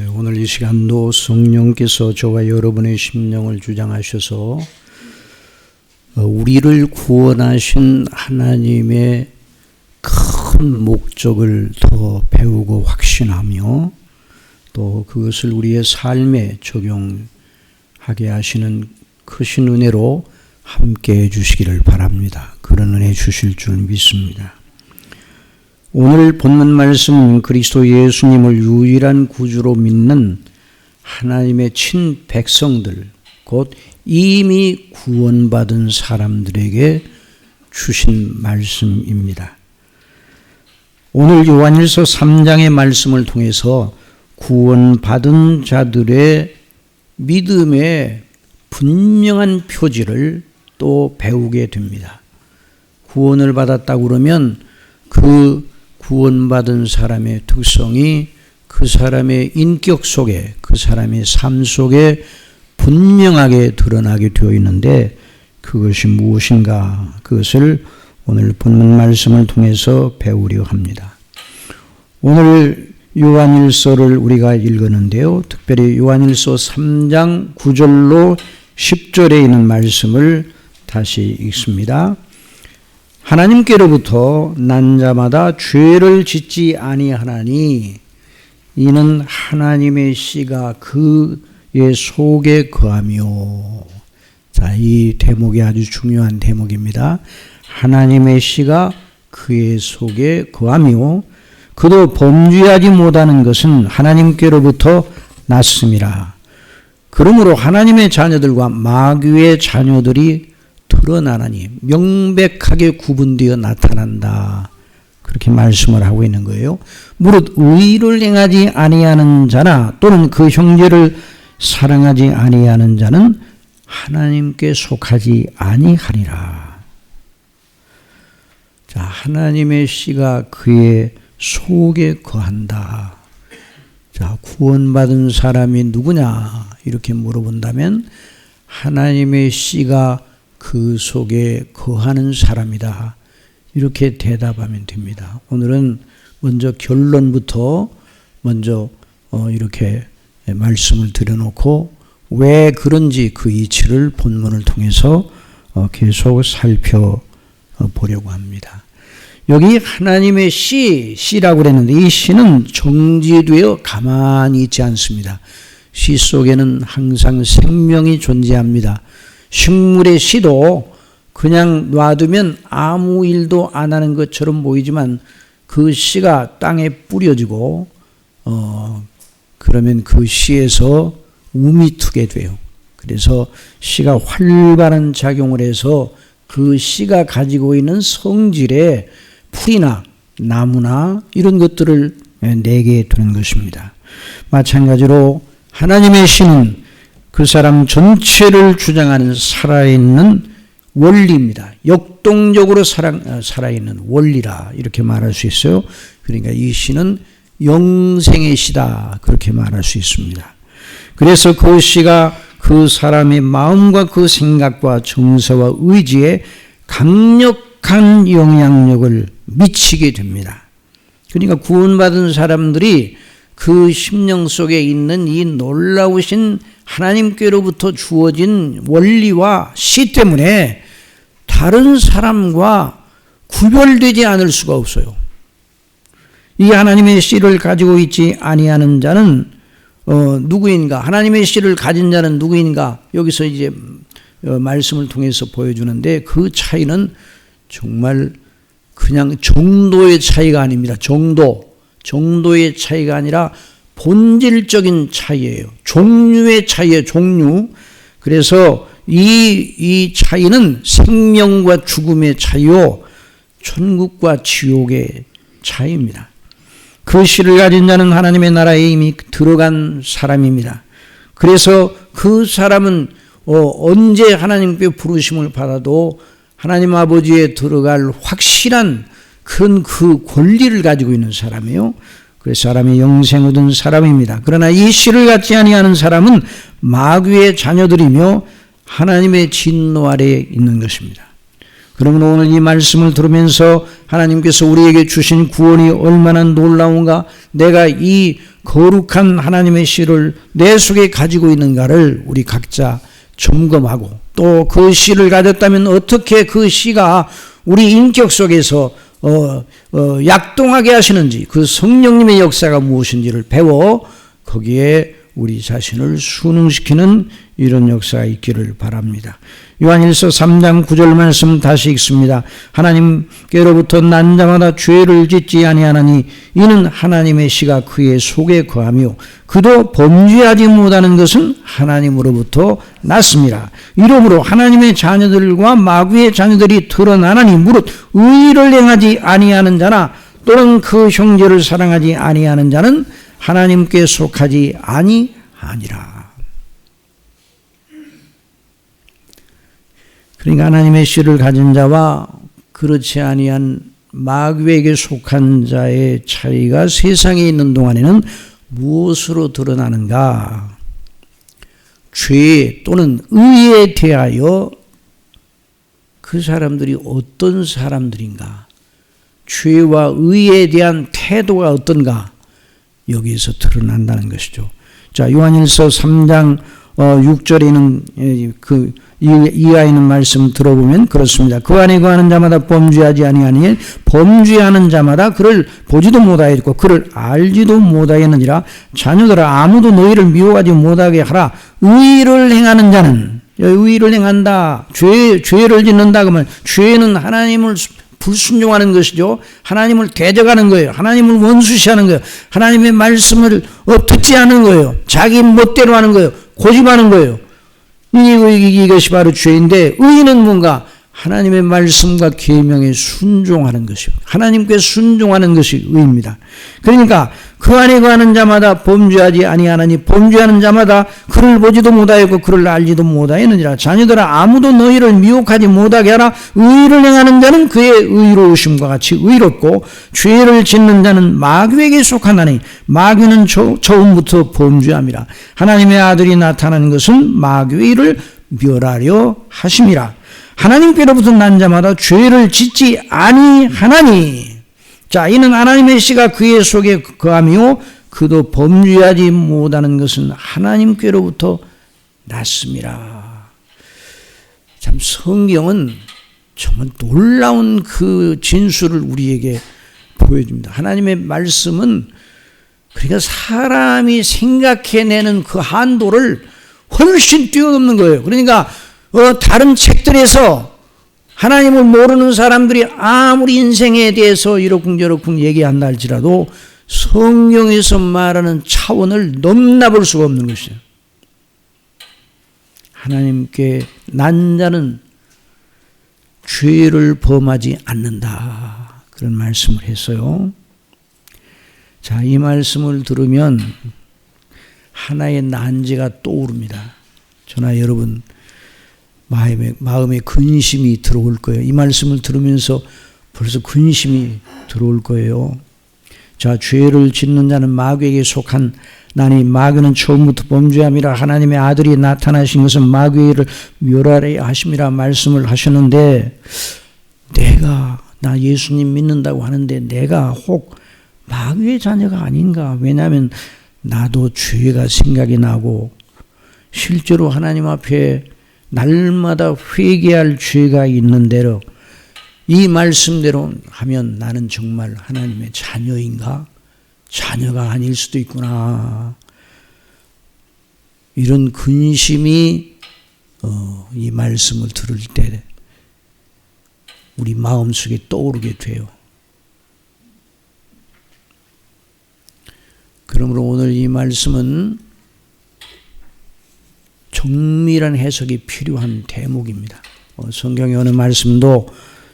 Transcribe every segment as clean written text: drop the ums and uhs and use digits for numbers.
오늘 이 시간도 성령께서 저와 여러분의 심령을 주장하셔서 우리를 구원하신 하나님의 큰 목적을 더 배우고 확신하며 또 그것을 우리의 삶에 적용하게 하시는 크신 은혜로 함께 해주시기를 바랍니다. 그런 은혜 주실 줄 믿습니다. 오늘 본문 말씀은 그리스도 예수님을 유일한 구주로 믿는 하나님의 친백성들, 곧 이미 구원받은 사람들에게 주신 말씀입니다. 오늘 요한일서 3장의 말씀을 통해서 구원받은 자들의 믿음의 분명한 표지를 또 배우게 됩니다. 구원을 받았다고 그러면 그 구원받은 사람의 특성이 그 사람의 인격 속에, 그 사람의 삶 속에 분명하게 드러나게 되어 있는데 그것이 무엇인가, 그것을 오늘 본문 말씀을 통해서 배우려 합니다. 오늘 요한일서를 우리가 읽었는데요. 특별히 요한일서 3장 9절로 10절에 있는 말씀을 다시 읽습니다. 하나님께로부터 난 자마다 죄를 짓지 아니하나니 이는 하나님의 씨가 그의 속에 거하며. 자, 이 대목이 아주 중요한 대목입니다. 하나님의 씨가 그의 속에 거하며 그도 범죄하지 못하는 것은 하나님께로부터 났음이라. 그러므로 하나님의 자녀들과 마귀의 자녀들이 드러나나니 명백하게 구분되어 나타난다. 그렇게 말씀을 하고 있는 거예요. 무릇 의를 행하지 아니하는 자나 또는 그 형제를 사랑하지 아니하는 자는 하나님께 속하지 아니하니라. 자, 하나님의 씨가 그의 속에 거한다. 자, 구원받은 사람이 누구냐 이렇게 물어본다면 하나님의 씨가 그 속에 거하는 사람이다. 이렇게 대답하면 됩니다. 오늘은 먼저 결론부터 먼저 이렇게 말씀을 드려놓고 왜 그런지 그 이치를 본문을 통해서 계속 살펴보려고 합니다. 여기 하나님의 씨라고 그랬는데 이 씨는 정지되어 가만히 있지 않습니다. 씨 속에는 항상 생명이 존재합니다. 식물의 씨도 그냥 놔두면 아무 일도 안 하는 것처럼 보이지만 그 씨가 땅에 뿌려지고 그러면 그 씨에서 움이 트게 돼요. 그래서 씨가 활발한 작용을 해서 그 씨가 가지고 있는 성질에 풀이나 나무나 이런 것들을 내게 되는 것입니다. 마찬가지로 하나님의 씨는 그 사람 전체를 주장하는 살아있는 원리입니다. 역동적으로 살아있는 원리라 이렇게 말할 수 있어요. 그러니까 이 씨는 영생의 씨다 그렇게 말할 수 있습니다. 그래서 그 씨가 그 사람의 마음과 그 생각과 정서와 의지에 강력한 영향력을 미치게 됩니다. 그러니까 구원받은 사람들이 그 심령 속에 있는 이 놀라우신 하나님께로부터 주어진 원리와 씨 때문에 다른 사람과 구별되지 않을 수가 없어요. 이 하나님의 씨를 가지고 있지 아니하는 자는 누구인가? 하나님의 씨를 가진 자는 누구인가? 여기서 이제 말씀을 통해서 보여주는데 그 차이는 정말 그냥 정도의 차이가 아닙니다. 정도의 차이가 아니라 본질적인 차이예요. 종류의 차이예요. 종류. 그래서 이 차이는 생명과 죽음의 차이요, 천국과 지옥의 차이입니다. 그 씨를 가진 자는 하나님의 나라에 이미 들어간 사람입니다. 그래서 그 사람은 언제 하나님께 부르심을 받아도 하나님 아버지에 들어갈 확실한 그 권리를 가지고 있는 사람이에요. 그래서 사람이 영생 얻은 사람입니다. 그러나 이 씨를 갖지 아니하는 사람은 마귀의 자녀들이며 하나님의 진노 아래에 있는 것입니다. 그러므로 오늘 이 말씀을 들으면서 하나님께서 우리에게 주신 구원이 얼마나 놀라운가, 내가 이 거룩한 하나님의 씨를 내 속에 가지고 있는가를 우리 각자 점검하고, 또 그 씨를 가졌다면 어떻게 그 씨가 우리 인격 속에서 약동하게 하시는지, 그 성령님의 역사가 무엇인지를 배워 거기에 우리 자신을 순응시키는 이런 역사가 있기를 바랍니다. 요한일서 3장 9절 말씀 다시 읽습니다. 하나님께로부터 난 자마다 죄를 짓지 아니하나니 이는 하나님의 씨가 그의 속에 거하며 그도 범죄하지 못하는 것은 하나님으로부터 났습니다. 이러므로 하나님의 자녀들과 마귀의 자녀들이 드러나나니 무릇 의를 행하지 아니하는 자나 또는 그 형제를 사랑하지 아니하는 자는 하나님께 속하지 아니하니라. 그러니까 하나님의 씨를 가진 자와 그렇지 아니한 마귀에게 속한 자의 차이가 세상에 있는 동안에는 무엇으로 드러나는가? 죄 또는 의에 대하여 그 사람들이 어떤 사람들인가? 죄와 의에 대한 태도가 어떤가? 여기에서 드러난다는 것이죠. 자, 요한일서 3장 6절에는 그 이하에 있는 말씀 들어보면 그렇습니다. 그 안에 거하는 자마다 범죄하지 아니하니 범죄하는 자마다 그를 보지도 못하였고 그를 알지도 못하였느니라. 자녀들아, 아무도 너희를 미워하지 못하게 하라. 의를 행하는 자는, 의를 행한다, 죄를 짓는다 그러면 죄는 하나님을 불순종하는 것이죠. 하나님을 대적하는 거예요. 하나님을 원수시하는 거예요. 하나님의 말씀을 듣지 않은 거예요. 자기 멋대로 하는 거예요. 고집하는 거예요. 이것이 바로 죄인데, 의는 뭔가 하나님의 말씀과 계명에 순종하는 것이요, 하나님께 순종하는 것이 의입니다. 그러니까 그 안에 거하는 자마다 범죄하지 아니하나니 범죄하는 자마다 그를 보지도 못하였고 그를 알지도 못하였느니라. 자녀들아, 아무도 너희를 미혹하지 못하게 하라. 의를 행하는 자는 그의 의로우심과 같이 의롭고 죄를 짓는 자는 마귀에게 속하나니 마귀는 처음부터 범죄함이라. 하나님의 아들이 나타나는 것은 마귀의 일을 멸하려 하심이라. 하나님께로부터 난 자마다 죄를 짓지 아니하나니. 자, 이는 하나님의 씨가 그의 속에 거하며 그도 범죄하지 못하는 것은 하나님께로부터 났습니다. 참 성경은 정말 놀라운 그 진술을 우리에게 보여줍니다. 하나님의 말씀은 그러니까 사람이 생각해내는 그 한도를 훨씬 뛰어넘는 거예요. 그러니까 다른 책들에서 하나님을 모르는 사람들이 아무리 인생에 대해서 이러쿵저러쿵 얘기한다 할지라도 성경에서 말하는 차원을 넘나볼 수가 없는 것이에요. 하나님께 난 자는 죄를 범하지 않는다, 그런 말씀을 했어요. 자, 이 말씀을 들으면 하나의 난제가 떠오릅니다. 저나 여러분 마음에 근심이 들어올 거예요. 이 말씀을 들으면서 벌써 근심이 들어올 거예요. 자, 죄를 짓는 자는 마귀에게 속한 나니 마귀는 처음부터 범죄함이라. 하나님의 아들이 나타나신 것은 마귀의 일을 멸하려 하심이라 말씀을 하셨는데, 나 예수님 믿는다고 하는데 내가 혹 마귀의 자녀가 아닌가? 왜냐하면 나도 죄가 생각이 나고 실제로 하나님 앞에 날마다 회개할 죄가 있는 대로 이 말씀대로 하면 나는 정말 하나님의 자녀인가? 자녀가 아닐 수도 있구나. 이런 근심이 이 말씀을 들을 때 우리 마음속에 떠오르게 돼요. 그러므로 오늘 이 말씀은 정밀한 해석이 필요한 대목입니다. 성경의 어느 말씀도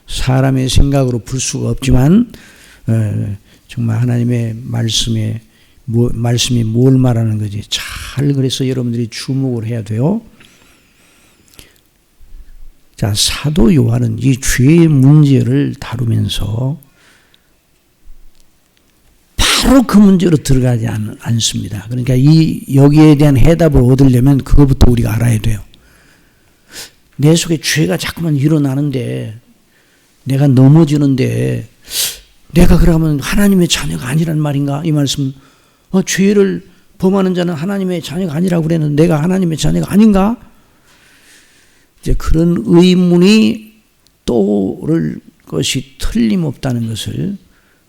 사람의 생각으로 풀 수가 없지만 정말 하나님의 말씀이 뭘 말하는 건지 잘, 그래서 여러분들이 주목을 해야 돼요. 자, 사도 요한은 이 죄의 문제를 다루면서 바로 그 문제로 들어가지 않습니다. 그러니까 여기에 대한 해답을 얻으려면 그것부터 우리가 알아야 돼요. 내 속에 죄가 자꾸만 일어나는데 내가 넘어지는데 내가 그러면 하나님의 자녀가 아니란 말인가? 이 말씀. 죄를 범하는 자는 하나님의 자녀가 아니라고 그랬는데 내가 하나님의 자녀가 아닌가? 이제 그런 의문이 떠오를 것이 틀림없다는 것을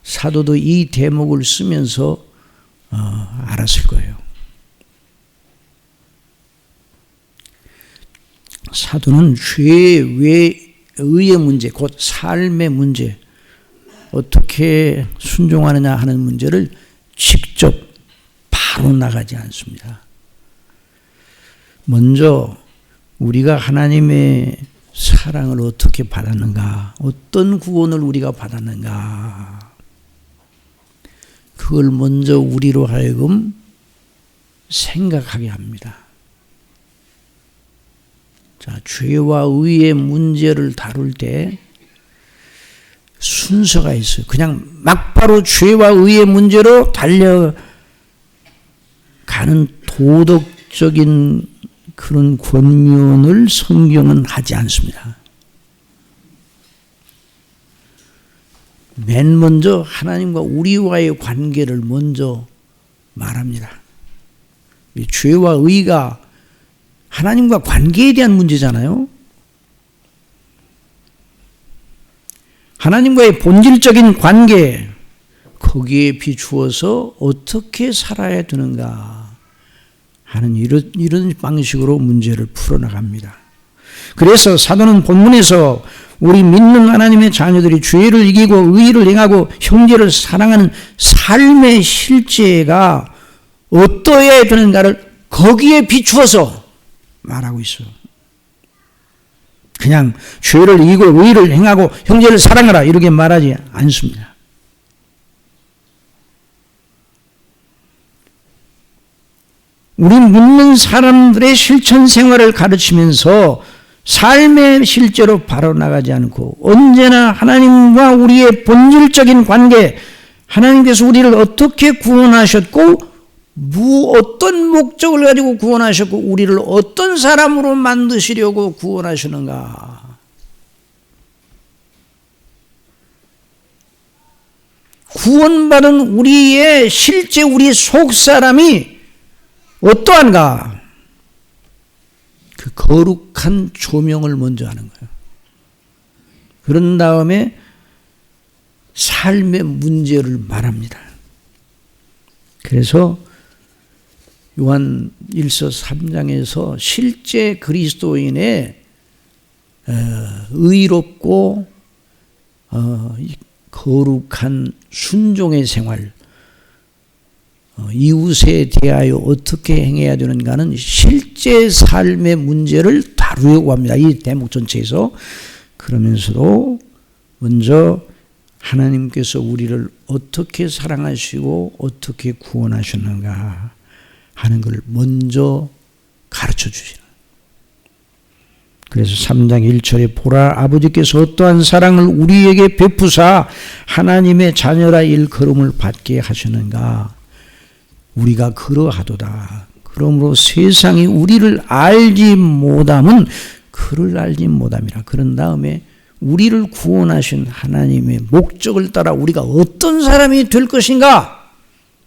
사도도 이 대목을 쓰면서 알았을 거예요. 사도는 죄 외의 문제, 곧 삶의 문제, 어떻게 순종하느냐 하는 문제를 직접 바로 나가지 않습니다. 먼저 우리가 하나님의 사랑을 어떻게 받았는가, 어떤 구원을 우리가 받았는가, 그걸 먼저 우리로 하여금 생각하게 합니다. 자, 죄와 의의 문제를 다룰 때 순서가 있어요. 그냥 막바로 죄와 의의 문제로 달려가는 도덕적인 그런 권면을 성경은 하지 않습니다. 맨 먼저 하나님과 우리와의 관계를 먼저 말합니다. 죄와 의가 하나님과 관계에 대한 문제잖아요. 하나님과의 본질적인 관계, 거기에 비추어서 어떻게 살아야 되는가 하는 이런 방식으로 문제를 풀어나갑니다. 그래서 사도는 본문에서 우리 믿는 하나님의 자녀들이 죄를 이기고 의를 행하고 형제를 사랑하는 삶의 실제가 어떠해야 되는가를 거기에 비추어서 말하고 있어요. 그냥 죄를 이기고 의를 행하고 형제를 사랑하라 이렇게 말하지 않습니다. 우리 믿는 사람들의 실천 생활을 가르치면서 삶의 실제로 바로 나가지 않고 언제나 하나님과 우리의 본질적인 관계, 하나님께서 우리를 어떻게 구원하셨고 어떤 목적을 가지고 구원하셨고 우리를 어떤 사람으로 만드시려고 구원하시는가, 구원받은 우리의 실제 우리의 속사람이 어떠한가, 그 거룩한 조명을 먼저 하는 거예요. 그런 다음에 삶의 문제를 말합니다. 그래서 요한 1서 3장에서 실제 그리스도인의 의롭고 거룩한 순종의 생활, 이웃에 대하여 어떻게 행해야 되는가는 실제 삶의 문제를 다루려고 합니다. 이 대목 전체에서. 그러면서도 먼저 하나님께서 우리를 어떻게 사랑하시고 어떻게 구원하셨는가 하는 걸 먼저 가르쳐 주시는. 그래서 3장 1절에 보라, 아버지께서 어떠한 사랑을 우리에게 베푸사 하나님의 자녀라 일컬음을 받게 하시는가. 우리가 그러하도다. 그러므로 세상이 우리를 알지 못함은 그를 알지 못함이라. 그런 다음에 우리를 구원하신 하나님의 목적을 따라 우리가 어떤 사람이 될 것인가,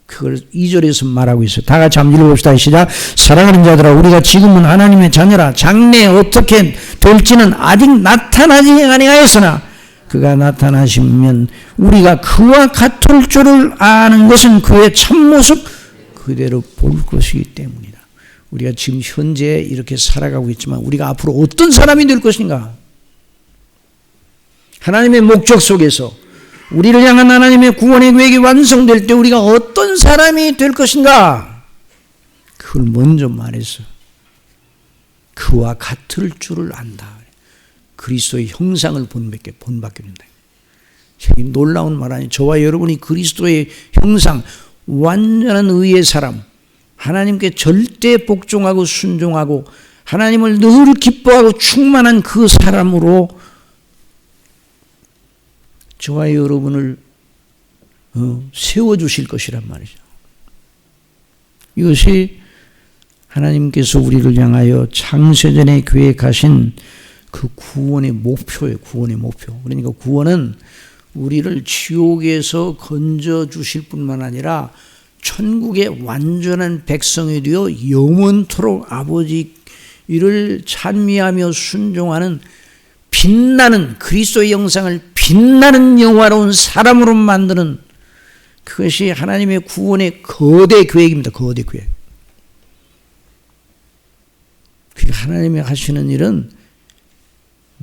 그걸 2절에서 말하고 있어요. 다 같이 한번 읽어봅시다. 시작. 사랑하는 자들아, 우리가 지금은 하나님의 자녀라. 장래에 어떻게 될지는 아직 나타나지 아니하였으나 그가 나타나시면 우리가 그와 같을 줄을 아는 것은 그의 참모습 그대로 볼 것이기 때문이다. 우리가 지금 현재 이렇게 살아가고 있지만 우리가 앞으로 어떤 사람이 될 것인가, 하나님의 목적 속에서 우리를 향한 하나님의 구원의 계획이 완성될 때 우리가 어떤 사람이 될 것인가, 그걸 먼저 말해서 그와 같을 줄을 안다. 그리스도의 형상을 본받게 된다. 놀라운 말 아니에요. 저와 여러분이 그리스도의 형상, 완전한 의의 사람, 하나님께 절대 복종하고 순종하고 하나님을 늘 기뻐하고 충만한 그 사람으로 저와 여러분을 세워주실 것이란 말이죠. 이것이 하나님께서 우리를 향하여 창세전에 계획하신 그 구원의 목표예요. 구원의 목표. 그러니까 구원은 우리를 지옥에서 건져주실 뿐만 아니라 천국의 완전한 백성이 되어 영원토록 아버지 이를 찬미하며 순종하는 빛나는 그리스도의 영상을 빛나는 영화로운 사람으로 만드는 그것이 하나님의 구원의 거대 계획입니다. 거대 계획. 하나님이 하시는 일은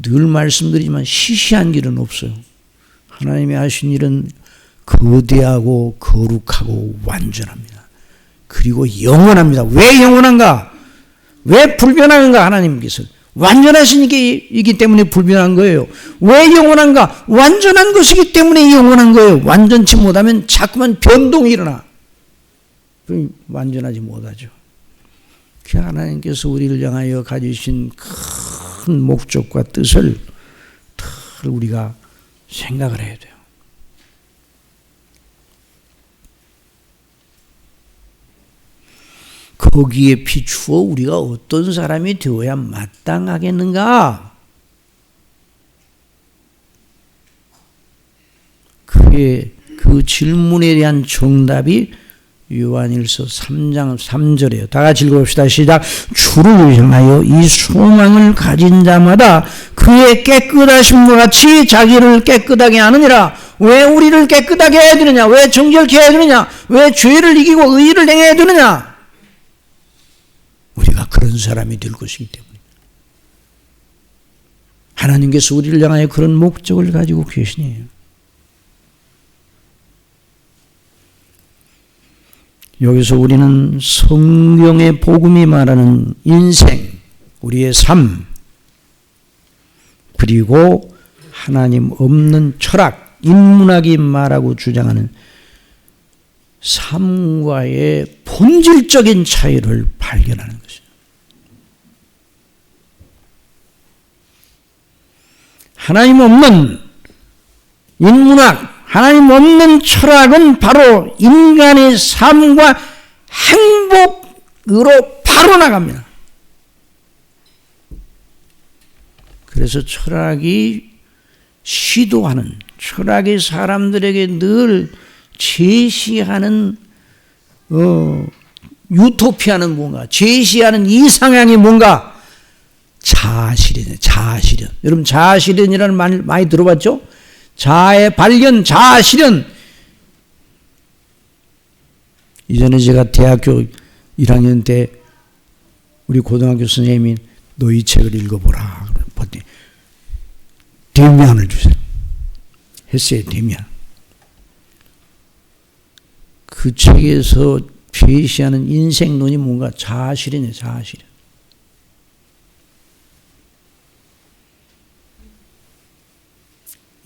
늘 말씀드리지만 시시한 일은 없어요. 하나님이 하신 일은 거대하고 거룩하고 완전합니다. 그리고 영원합니다. 왜 영원한가? 왜 불변한가? 하나님께서 완전하시기 때문에 불변한 거예요. 왜 영원한가? 완전한 것이기 때문에 영원한 거예요. 완전치 못하면 자꾸만 변동이 일어나. 그럼 완전하지 못하죠. 하나님께서 우리를 향하여 가지신 큰 목적과 뜻을 우리가 생각을 해야 돼요. 거기에 비추어 우리가 어떤 사람이 되어야 마땅하겠는가? 그 질문에 대한 정답이 요한일서 3장 3절이에요. 다 같이 읽어봅시다. 시작. 주를 향하여 이 소망을 가진 자마다 그의 깨끗하심과 같이 자기를 깨끗하게 하느니라. 왜 우리를 깨끗하게 해야 되느냐? 왜 정결케 해야 되느냐? 왜 죄를 이기고 의를 행해야 되느냐? 우리가 그런 사람이 될 것이기 때문에 하나님께서 우리를 향하여 그런 목적을 가지고 계시니 여기서 우리는 성경의 복음이 말하는 인생, 우리의 삶, 그리고 하나님 없는 철학, 인문학이 말하고 주장하는 삶과의 본질적인 차이를 발견하는 것이죠. 하나님 없는 인문학, 하나님 없는 철학은 바로 인간의 삶과 행복으로 바로 나갑니다. 그래서 철학이 시도하는, 철학이 사람들에게 늘 제시하는 유토피아는 뭔가, 제시하는 이상향이 뭔가, 자아실현이에요. 자아실현. 여러분 자아실현이라는 말 많이 들어봤죠? 자아의 발견, 자아실현. 이전에 제가 대학교 1학년 때 우리 고등학교 선생님이 너 이 책을 읽어보라. 데미안을 주세요. 했어요. 데미안. 그 책에서 제시하는 인생론이 뭔가 자아실현이에요. 자아실현.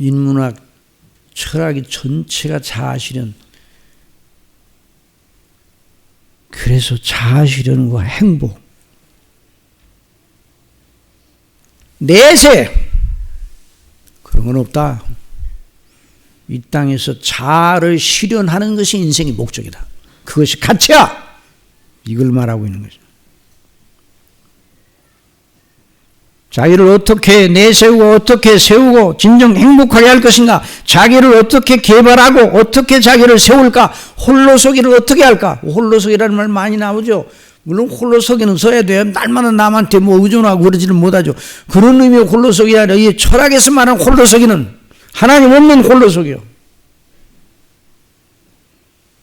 인문학, 철학이 전체가 자아실현. 그래서 자아실현과 행복. 내세. 그런 건 없다. 이 땅에서 자아를 실현하는 것이 인생의 목적이다. 그것이 가치야. 이걸 말하고 있는 거죠. 자기를 어떻게 내세우고 어떻게 세우고 진정 행복하게 할 것인가? 자기를 어떻게 개발하고 어떻게 자기를 세울까? 홀로서기를 어떻게 할까? 홀로서기라는 말 많이 나오죠. 물론 홀로서기는 써야 돼요. 날마다 남한테 뭐 의존하고 그러지는 못하죠. 그런 의미의 홀로서기 아니라 이 철학에서 말하는 홀로서기는 하나님 없는 홀로서기요.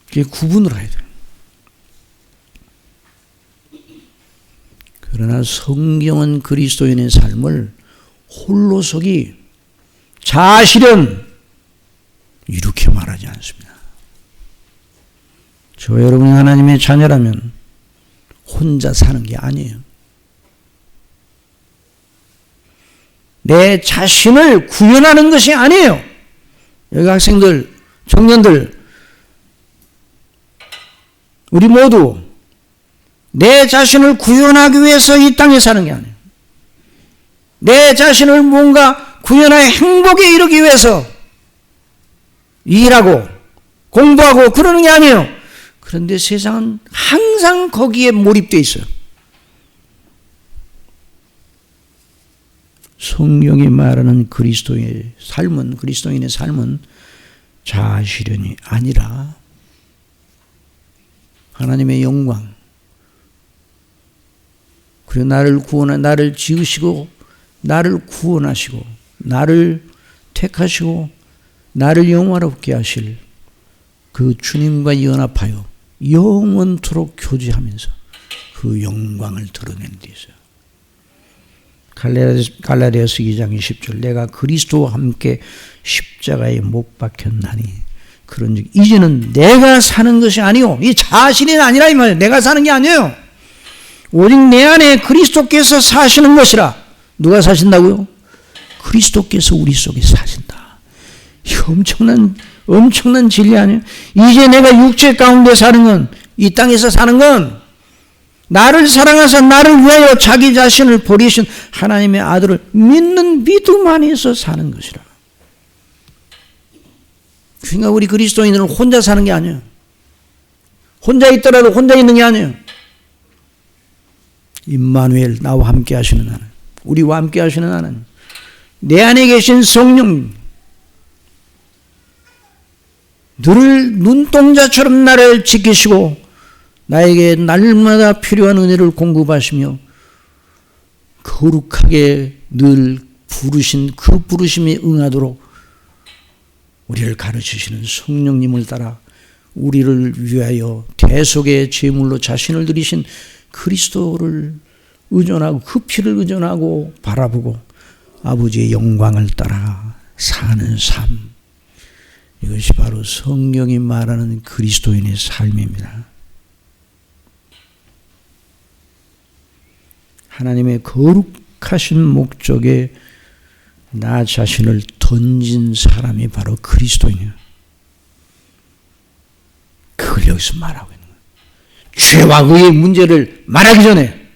그게 구분을 해야 돼요. 그러나 성경은 그리스도인의 삶을 홀로서기, 자아실현 이렇게 말하지 않습니다. 저 여러분이 하나님의 자녀라면 혼자 사는 게 아니에요. 내 자신을 구현하는 것이 아니에요. 여기 학생들, 청년들, 우리 모두 내 자신을 구현하기 위해서 이 땅에 사는 게 아니에요. 내 자신을 뭔가 구현하여 행복에 이르기 위해서 일하고 공부하고 그러는 게 아니에요. 그런데 세상은 항상 거기에 몰입되어 있어요. 성경이 말하는 그리스도인의 삶은 자아실현이 아니라 하나님의 영광, 그리고 나를 지으시고 나를 구원하시고 나를 택하시고 나를 영화롭게 하실 그 주님과 연합하여 영원토록 교제하면서 그 영광을 드러내는 데 있어요. 갈라디아서 2장 20절, 내가 그리스도와 함께 십자가에 못 박혔나니 그런즉 이제는 내가 사는 것이 아니요, 이 자신이 아니라 이 말이에요. 내가 사는 게 아니에요. 오직 내 안에 그리스도께서 사시는 것이라. 누가 사신다고요? 그리스도께서 우리 속에 사신다. 엄청난 진리 아니에요? 이제 내가 육체 가운데 사는 건, 이 땅에서 사는 건 나를 사랑하사 나를 위하여 자기 자신을 버리신 하나님의 아들을 믿는 믿음 안에서 사는 것이라. 그러니까 우리 그리스도인들은 혼자 사는 게 아니에요. 혼자 있더라도 혼자 있는 게 아니에요. 임마누엘, 나와 함께 하시는 하나님, 우리와 함께 하시는 하나님, 내 안에 계신 성령, 늘 눈동자처럼 나를 지키시고 나에게 날마다 필요한 은혜를 공급하시며 거룩하게 늘 부르신 그 부르심에 응하도록 우리를 가르치시는 성령님을 따라 우리를 위하여 대속의 제물로 자신을 드리신 그리스도를 의존하고 그 피를 의존하고 바라보고 아버지의 영광을 따라 사는 삶, 이것이 바로 성경이 말하는 그리스도인의 삶입니다. 하나님의 거룩하신 목적에 나 자신을 던진 사람이 바로 그리스도인이에요. 그걸 여기서 말하고 있는 거예요. 죄와 의의 문제를 말하기 전에.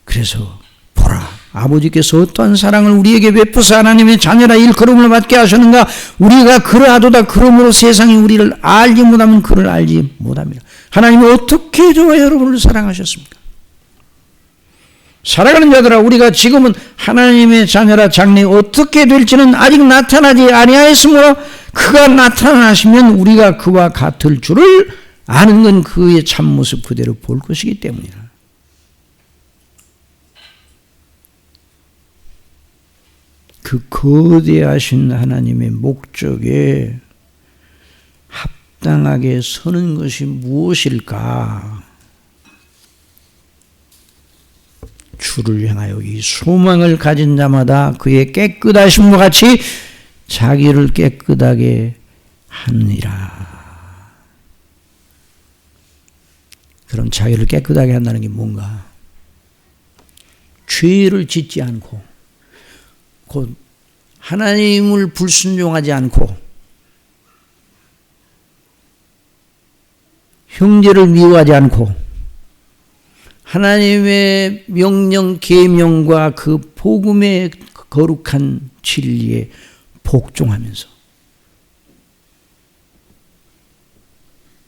그래서 보라, 아버지께서 어떠한 사랑을 우리에게 베푸사 하나님의 자녀라 일컬음을 받게 하셨는가. 우리가 그러하도다. 그러므로 세상이 우리를 알지 못하면 그를 알지 못합니다. 하나님이 어떻게 저와 여러분을 사랑하셨습니까? 살아가는 자들아, 우리가 지금은 하나님의 자녀라 장래에 어떻게 될지는 아직 나타나지 아니하였으므로 그가 나타나시면 우리가 그와 같을 줄을 아는 건 그의 참모습 그대로 볼 것이기 때문이라. 그 거대하신 하나님의 목적에 합당하게 서는 것이 무엇일까? 주를 향하여 이 소망을 가진 자마다 그의 깨끗하심과 같이 자기를 깨끗하게 하느니라. 그럼 자기를 깨끗하게 한다는 게 뭔가? 죄를 짓지 않고 곧 하나님을 불순종하지 않고 형제를 미워하지 않고 하나님의 명령 계명과 그 복음의 거룩한 진리에 복종하면서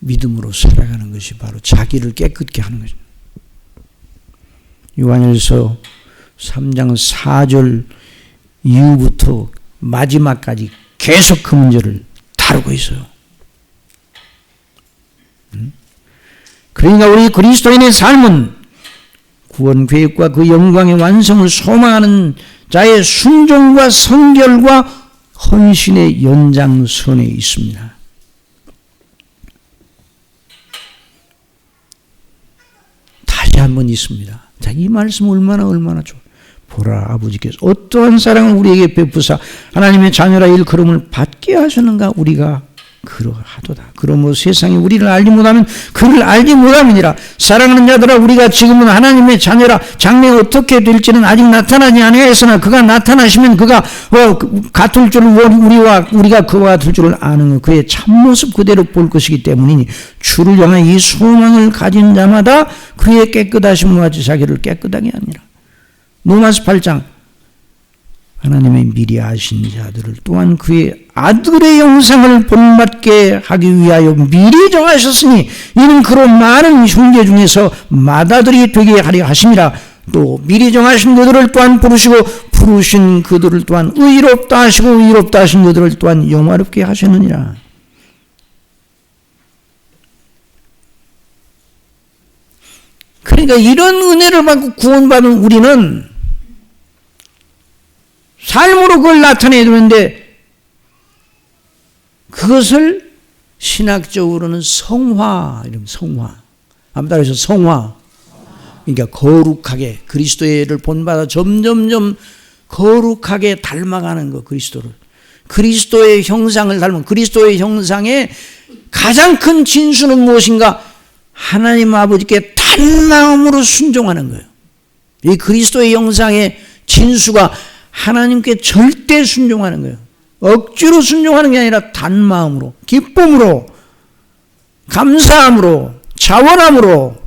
믿음으로 살아가는 것이 바로 자기를 깨끗게 하는 것입니다. 요한일서 3장 4절 이후부터 마지막까지 계속 그 문제를 다루고 있어요. 그러니까 우리 그리스도인의 삶은 구원 계획과 그 영광의 완성을 소망하는 자의 순종과 성결과 헌신의 연장선에 있습니다. 다시 한번 있습니다. 자, 이 말씀 얼마나 좋아. 보라, 아버지께서 어떠한 사랑을 우리에게 베푸사 하나님의 자녀라 일컬음을 받게 하셨는가. 우리가 그러하도다. 그러므로 세상이 우리를 알지 못하면 그를 알지 못함이니라. 사랑하는 자들아, 우리가 지금은 하나님의 자녀라 장래에 어떻게 될지는 아직 나타나지 아니하였으나 그가 나타나시면 그가 같을 줄을 우리가 그와 같을 줄을 아는 그의 참모습 그대로 볼 것이기 때문이니 주를 향한 이 소망을 가진 자마다 그의 깨끗하심과 같이 자기를 깨끗하게 하니라. 로마서 8장, 하나님의 미리 아신 자들을 또한 그의 아들의 영상을 본받게 하기 위하여 미리 정하셨으니 이는 그로 많은 형제 중에서 맏아들이 되게 하려 하심이라. 또 미리 정하신 그들을 또한 부르시고 부르신 그들을 또한 의롭다 하시고 의롭다 하신 그들을 또한 영화롭게 하시느니라. 그러니까 이런 은혜를 받고 구원받은 우리는 삶으로 그걸 나타내야 되는데 그것을 신학적으로는 성화, 이름 성화. 한번 따라해서 성화. 그러니까 거룩하게 그리스도를 본받아 점점점 거룩하게 닮아가는 거, 그리스도를. 그리스도의 형상을 닮은 그리스도의 형상의 가장 큰 진수는 무엇인가? 하나님 아버지께 단마음으로 순종하는 거예요. 이 그리스도의 형상의 진수가 하나님께 절대 순종하는 거예요. 억지로 순종하는 게 아니라 단마음으로, 기쁨으로, 감사함으로, 자원함으로.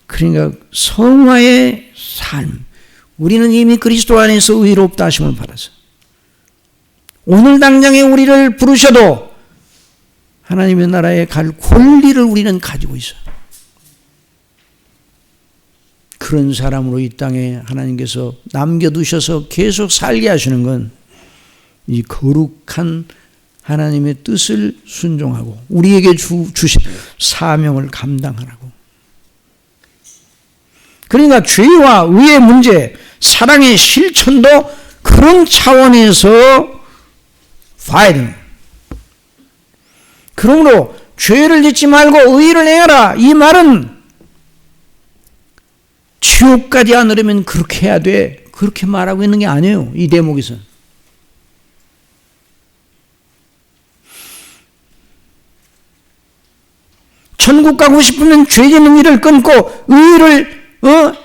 그러니까 성화의 삶. 우리는 이미 그리스도 안에서 의롭다 하심을 받아서 오늘 당장에 우리를 부르셔도 하나님의 나라에 갈 권리를 우리는 가지고 있어요. 그런 사람으로 이 땅에 하나님께서 남겨두셔서 계속 살게 하시는 건 이 거룩한 하나님의 뜻을 순종하고 우리에게 주신 사명을 감당하라고. 그러니까 죄와 의의 문제, 사랑의 실천도 그런 차원에서 봐야 됩니다. 그러므로 죄를 짓지 말고 의를 행하라. 이 말은 지옥까지 안 오려면 그렇게 해야 돼. 그렇게 말하고 있는 게 아니에요. 이 대목에서. 천국 가고 싶으면 죄 짓는 일을 끊고 의를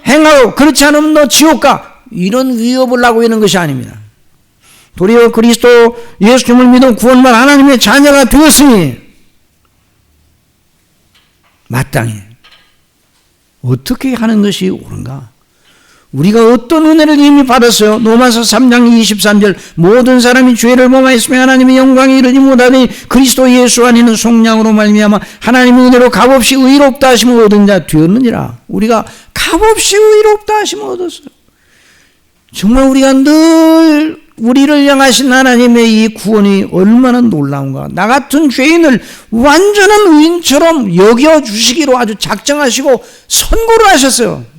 행하고 그렇지 않으면 너 지옥 가. 이런 위협을 하고 있는 것이 아닙니다. 도리어 그리스도 예수님을 믿어 구원받은 하나님의 자녀가 되었으니 마땅히 어떻게 하는 것이 옳은가? 우리가 어떤 은혜를 이미 받았어요? 로마서 3장 23절 모든 사람이 죄를 범하였으며 하나님의 영광에 이르지 못하니 그리스도 예수 안에 있는 속량으로 말미암아 하나님의 은혜로 값없이 의롭다 하심을 얻은 자 되었느니라. 우리가 값없이 의롭다 하심을 얻었어요. 정말 우리가 늘 우리를 향하신 하나님의 이 구원이 얼마나 놀라운가. 나 같은 죄인을 완전한 의인처럼 여겨주시기로 아주 작정하시고 선고를 하셨어요.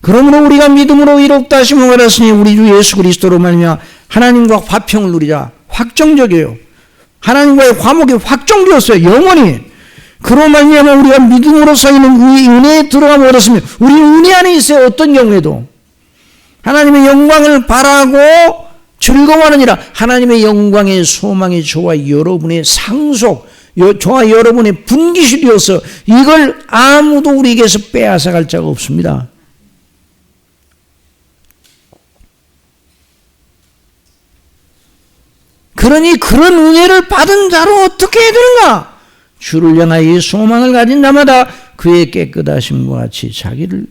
그러므로 우리가 믿음으로 의롭다 하심을 받았으니 우리 주 예수 그리스도로 말미암아 하나님과 화평을 누리자. 확정적이에요. 하나님과의 화목이 확정되었어요. 영원히. 그로 말미암아 우리가 믿음으로 서 있는 이 은혜에 들어가면 얻었으며 우리 은혜 안에 있어요. 어떤 경우에도 하나님의 영광을 바라고 즐거워하느니라. 하나님의 영광의 소망이 저와 여러분의 상속, 저와 여러분의 분깃이 되어서 이걸 아무도 우리에게서 빼앗아갈 자가 없습니다. 그러니 그런 은혜를 받은 자로 어떻게 해야 되는가? 주를 향하여 이 소망을 가진 자마다 그의 깨끗하심과 같이 자기를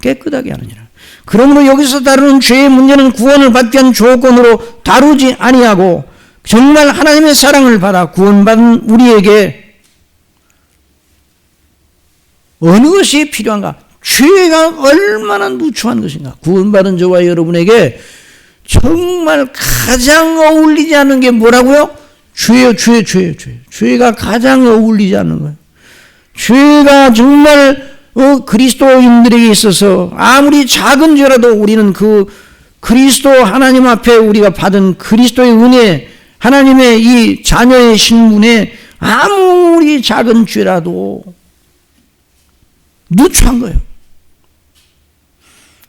깨끗하게 하느니라. 그러므로 여기서 다루는 죄의 문제는 구원을 받기 위한 조건으로 다루지 아니하고 정말 하나님의 사랑을 받아 구원받은 우리에게 어느 것이 필요한가? 죄가 얼마나 누추한 것인가? 구원받은 저와 여러분에게 정말 가장 어울리지 않는 게 뭐라고요? 죄요. 죄가 가장 어울리지 않는 거예요. 죄가 정말 그리스도인들에게 있어서 아무리 작은 죄라도 우리는 그 그리스도 하나님 앞에 우리가 받은 그리스도의 은혜, 하나님의 이 자녀의 신분에 아무리 작은 죄라도 누추한 거예요.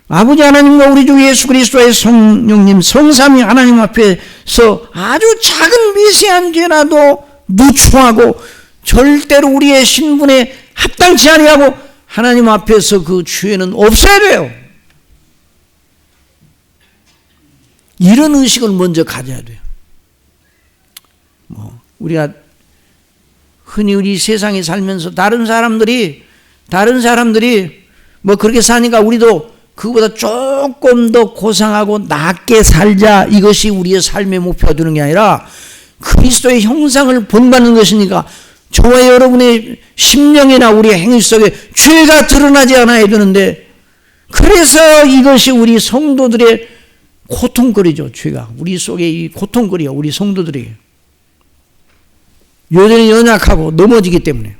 아버지 하나님과 우리 주 예수 그리스도의 성령님 성삼위 하나님 앞에서 아주 작은 미세한 죄라도 누추하고 절대로 우리의 신분에 합당치 아니하고 하나님 앞에서 그 죄는 없어야 돼요. 이런 의식을 먼저 가져야 돼요. 우리가 흔히 우리 세상에 살면서 다른 사람들이 그렇게 사니까 우리도 그보다 조금 더 고상하고 낮게 살자. 이것이 우리의 삶의 목표가 되는 게 아니라 그리스도의 형상을 본받는 것이니까 저와 여러분의 심령이나 우리 행위 속에 죄가 드러나지 않아야 되는데, 그래서 이것이 우리 성도들의 고통거리죠. 죄가 우리 속에 이 고통거리가 우리 성도들에게 여전히 연약하고 넘어지기 때문에.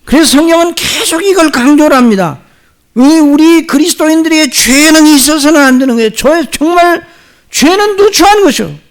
그래서 성경은 계속 이걸 강조를 합니다. 우리 그리스도인들에게 죄는 있어서는 안 되는 거예요. 정말 죄는 누추한 것이요.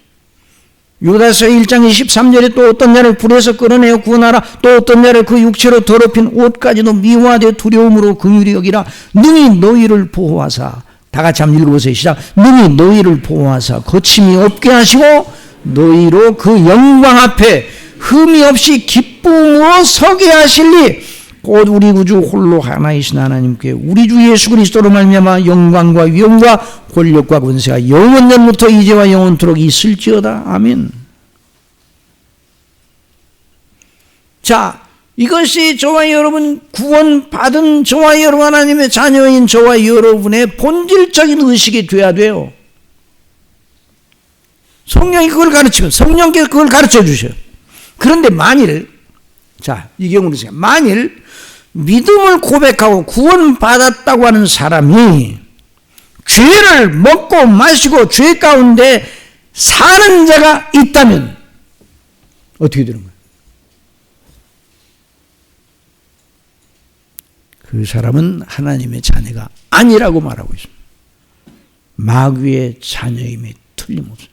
유다서 1장 23절에 또 어떤 자를 불에서 끌어내어 구원하라, 또 어떤 자를 그 육체로 더럽힌 옷까지도 미워하되 두려움으로 긍휼히 여기라. 능히 너희를 보호하사, 다 같이 한번 읽어보세요. 시작. 능히 너희를 보호하사 거침이 없게 하시고 너희로 그 영광 앞에 흠이 없이 기쁨으로 서게 하실리. 곧 우리 구주 홀로 하나이신 하나님께 우리 주 예수 그리스도로 말미암아 영광과 위엄과 권력과 권세가 영원전부터 이제와 영원토록 있을지어다. 아멘. 자, 이것이 저와 여러분 구원받은 저와 여러분 하나님의 자녀인 저와 여러분의 본질적인 의식이 돼야 돼요. 성령이 그걸 가르치고 성령께서 그걸 가르쳐 주셔요. 그런데 만일, 자, 이 경우는 만일 믿음을 고백하고 구원받았다고 하는 사람이 죄를 먹고 마시고 죄 가운데 사는 자가 있다면 어떻게 되는 거예요? 그 사람은 하나님의 자녀가 아니라고 말하고 있습니다. 마귀의 자녀임에 틀림없어요.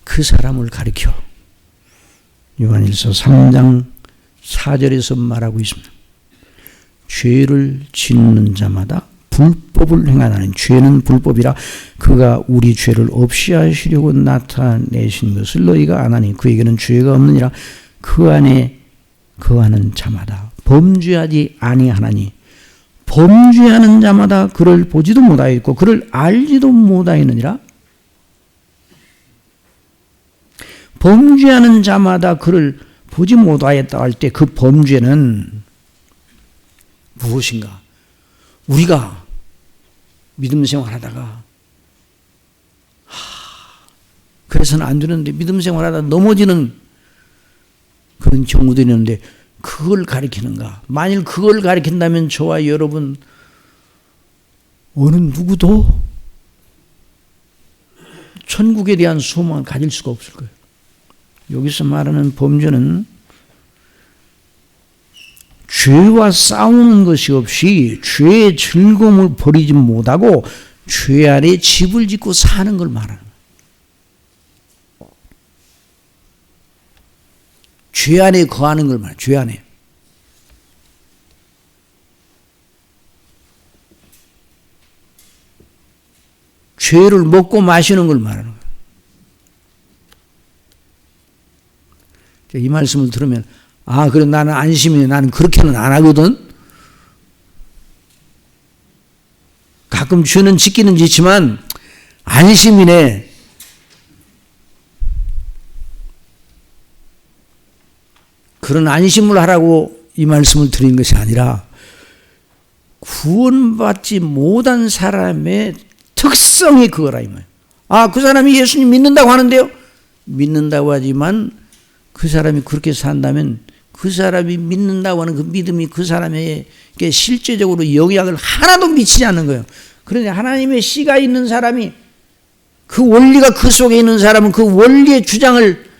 그 사람을 가리켜 요한일서 3장 4절에서 말하고 있습니다. 죄를 짓는 자마다 불법을 행하나니 죄는 불법이라 그가 우리 죄를 없이 하시려고 나타내신 것을 너희가 아나니 그에게는 죄가 없느니라. 그 안에 거하는 자마다 범죄하지 아니하나니 범죄하는 자마다 그를 보지도 못하였고 그를 알지도 못하였느니라. 범죄하는 자마다 그를 보지 못하였다 할 때 그 범죄는 무엇인가? 우리가 믿음 생활하다가 그래서는 안 되는데 믿음 생활하다가 넘어지는 그런 경우들이 있는데 그걸 가리키는가? 만일 그걸 가리킨다면 저와 여러분 어느 누구도 천국에 대한 소망을 가질 수가 없을 거예요. 여기서 말하는 범죄는 죄와 싸우는 것이 없이 죄의 즐거움을 버리지 못하고 죄 아래 집을 짓고 사는 걸 말하는 거예요. 죄 안에 거하는 걸 말해요. 죄 안에. 죄를 먹고 마시는 걸 말하는 거예요. 이 말씀을 들으면 그래 나는 안심이네. 나는 그렇게는 안 하거든. 가끔 죄는 짓기는 짓지만 안심이네. 그런 안심을 하라고 이 말씀을 드린 것이 아니라 구원받지 못한 사람의 특성이 그거라 이 말이에요. 그 사람이 예수님 믿는다고 하는데요. 믿는다고 하지만 그 사람이 그렇게 산다면 그 사람이 믿는다고 하는 그 믿음이 그 사람에게 실제적으로 영향을 하나도 미치지 않는 거예요. 그런데 하나님의 씨가 있는 사람이 그 원리가 그 속에 있는 사람은 그 원리의 주장을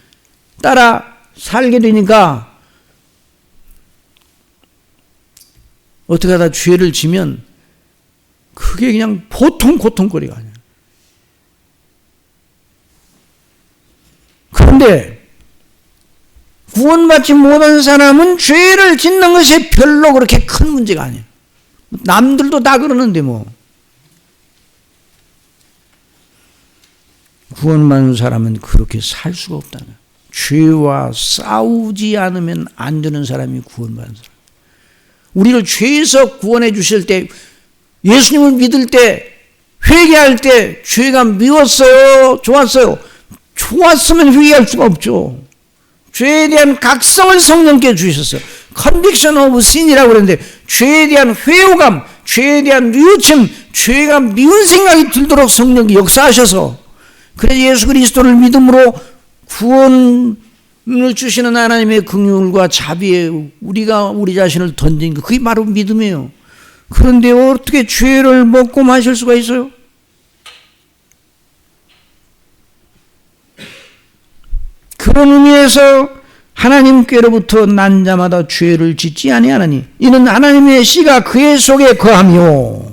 따라 살게 되니까 어떻게 하다 죄를 지면 그게 그냥 보통 고통거리가 아니에요. 그런데 구원받지 못한 사람은 죄를 짓는 것이 별로 그렇게 큰 문제가 아니에요. 남들도 다 그러는데 뭐. 구원받는 사람은 그렇게 살 수가 없다는 거예요. 죄와 싸우지 않으면 안 되는 사람이 구원받는 사람. 우리를 죄에서 구원해 주실 때, 예수님을 믿을 때, 회개할 때 죄가 미웠어요? 좋았어요? 좋았으면 회개할 수가 없죠. 죄에 대한 각성을 성령께 주셨어요. Conviction of Sin이라고 그러는데 죄에 대한 회오감, 죄에 대한 뉘우침, 죄가 미운 생각이 들도록 성령이 역사하셔서, 그래서 예수 그리스도를 믿음으로 구원을 주시는 하나님의 긍휼과 자비에 우리가 우리 자신을 던진 것, 그게 바로 믿음이에요. 그런데 어떻게 죄를 먹고 마실 수가 있어요? 그런 의미에서 하나님께로부터 난 자마다 죄를 짓지 아니하나니 이는 하나님의 씨가 그의 속에 거하며,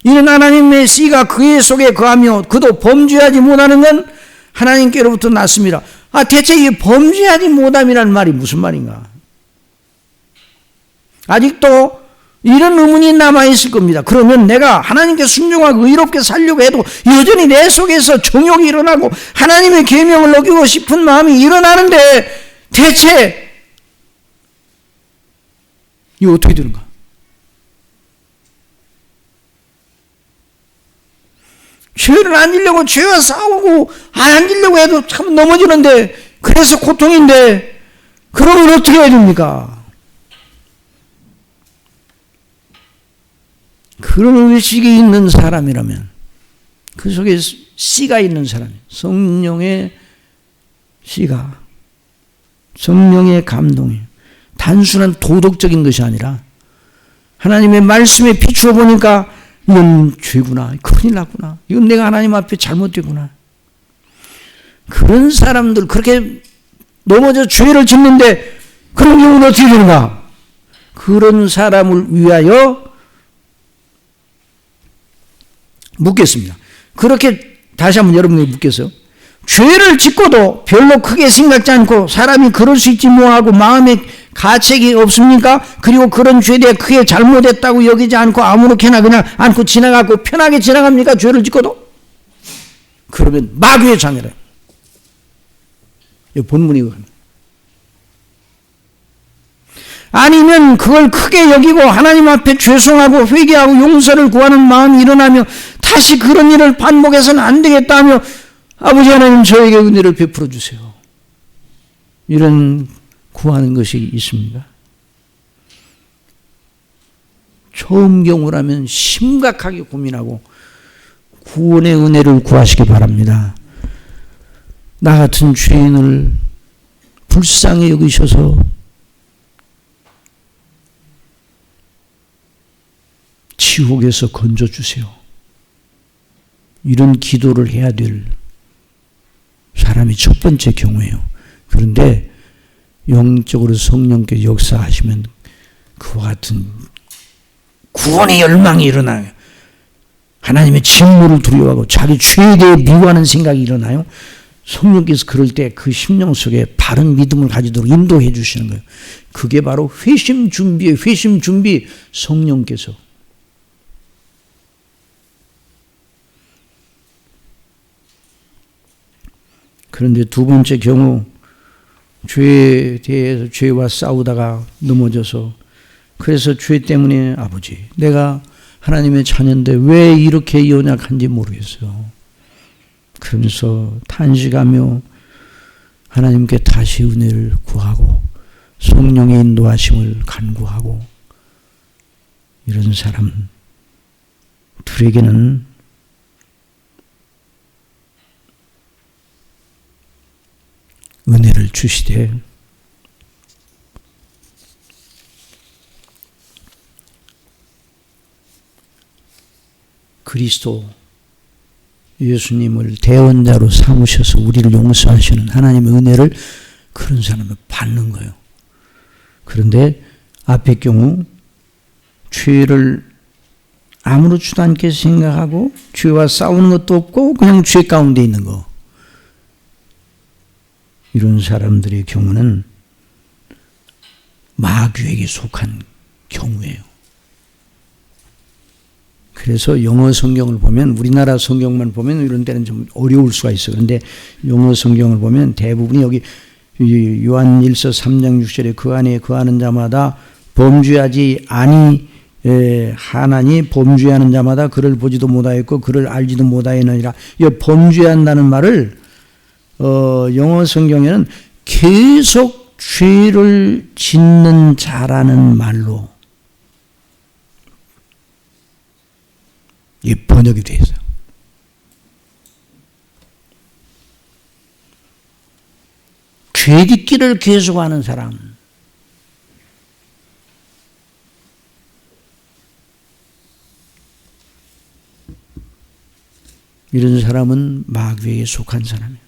이는 하나님의 씨가 그의 속에 거하며 그도 범죄하지 못하는 건 하나님께로부터 났습니다. 대체 이 범죄하지 못함이라는 말이 무슨 말인가? 아직도 이런 의문이 남아있을 겁니다. 그러면 내가 하나님께 순종하고 의롭게 살려고 해도 여전히 내 속에서 정욕이 일어나고 하나님의 계명을 어기고 싶은 마음이 일어나는데 대체 이거 어떻게 되는가? 죄를 안 지려고 죄와 싸우고 안 지려고 해도 참 넘어지는데, 그래서 고통인데, 그러면 어떻게 해야 됩니까? 그런 의식이 있는 사람이라면, 그 속에 씨가 있는 사람, 성령의 씨가, 성령의 감동이 단순한 도덕적인 것이 아니라 하나님의 말씀에 비추어 보니까 이건 죄구나, 큰일 났구나, 이건 내가 하나님 앞에 잘못됐구나. 그런 사람들, 그렇게 넘어져 죄를 짓는데 그런 경우는 어떻게 되는가? 그런 사람을 위하여 묻겠습니다. 그렇게 다시 한번 여러분에게 묻겠어요. 죄를 짓고도 별로 크게 생각지 않고 사람이 그럴 수 있지 뭐하고 마음에 가책이 없습니까? 그리고 그런 죄에 대해 크게 잘못했다고 여기지 않고 아무렇게나 그냥 않고 지나가고 편하게 지나갑니까? 죄를 짓고도? 그러면 마귀의 자녀라. 이 본문이거든요. 아니면 그걸 크게 여기고 하나님 앞에 죄송하고 회개하고 용서를 구하는 마음이 일어나며 다시 그런 일을 반복해서는 안 되겠다 하며 아버지 하나님 저에게 은혜를 베풀어 주세요. 이런 구하는 것이 있습니다. 처음 경우라면 심각하게 고민하고 구원의 은혜를 구하시기 바랍니다. 나 같은 죄인을 불쌍히 여기셔서 지옥에서 건져주세요. 이런 기도를 해야 될 사람이 첫 번째 경우예요. 그런데 영적으로 성령께 역사하시면 그와 같은 구원의 열망이 일어나요. 하나님의 진노를 두려워하고 자기 죄에 대해 미워하는 생각이 일어나요. 성령께서 그럴 때 그 심령 속에 바른 믿음을 가지도록 인도해 주시는 거예요. 그게 바로 회심 준비예요. 회심 준비. 성령께서. 그런데 두 번째 경우, 죄에 대해서 죄와 싸우다가 넘어져서, 그래서 죄 때문에 아버지, 내가 하나님의 자녀인데 왜 이렇게 연약한지 모르겠어요. 그러면서 탄식하며 하나님께 다시 은혜를 구하고 성령의 인도하심을 간구하고, 이런 사람들에게는 은혜를 주시되 그리스도 예수님을 대언자로 삼으셔서 우리를 용서하시는 하나님의 은혜를 그런 사람은 받는 거예요. 그런데 앞의 경우 죄를 아무렇지도 않게 생각하고 죄와 싸우는 것도 없고 그냥 죄 가운데 있는 거, 이런 사람들의 경우는 마귀에게 속한 경우예요. 그래서 영어 성경을 보면, 우리나라 성경만 보면 이런 데는 좀 어려울 수가 있어요. 그런데 영어 성경을 보면 대부분이 여기 요한일서 3장 6절에 그 안에 거하는 자마다 범죄하지 하나니 범죄하는 자마다 그를 보지도 못하였고 그를 알지도 못하였느니라. 이 범죄한다는 말을 영어 성경에는 계속 죄를 짓는 자라는 말로 이 번역이 되어 있어요. 죄짓기를 계속하는 사람, 이런 사람은 마귀에게 속한 사람이에요.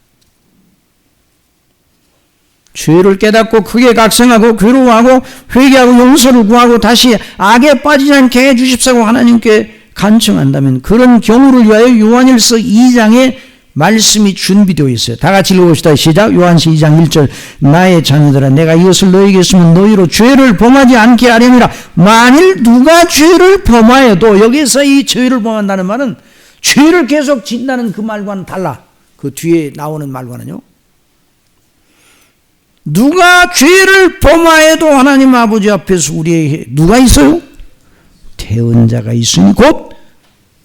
죄를 깨닫고 크게 각성하고 괴로워하고 회개하고 용서를 구하고 다시 악에 빠지지 않게 해주십사고 하나님께 간청한다면 그런 경우를 위하여 요한일서 2장에 말씀이 준비되어 있어요. 다 같이 읽어봅시다. 시작. 요한서 2장 1절. 나의 자녀들아 내가 이것을 너희에게 쓰면 너희로 죄를 범하지 않게 하려니라. 만일 누가 죄를 범하여도, 여기서 이 죄를 범한다는 말은 죄를 계속 짓는다는 그 말과는 달라. 그 뒤에 나오는 말과는요. 누가 죄를 범하여도 하나님 아버지 앞에서 우리에게 누가 있어요? 대언자가 있으니 곧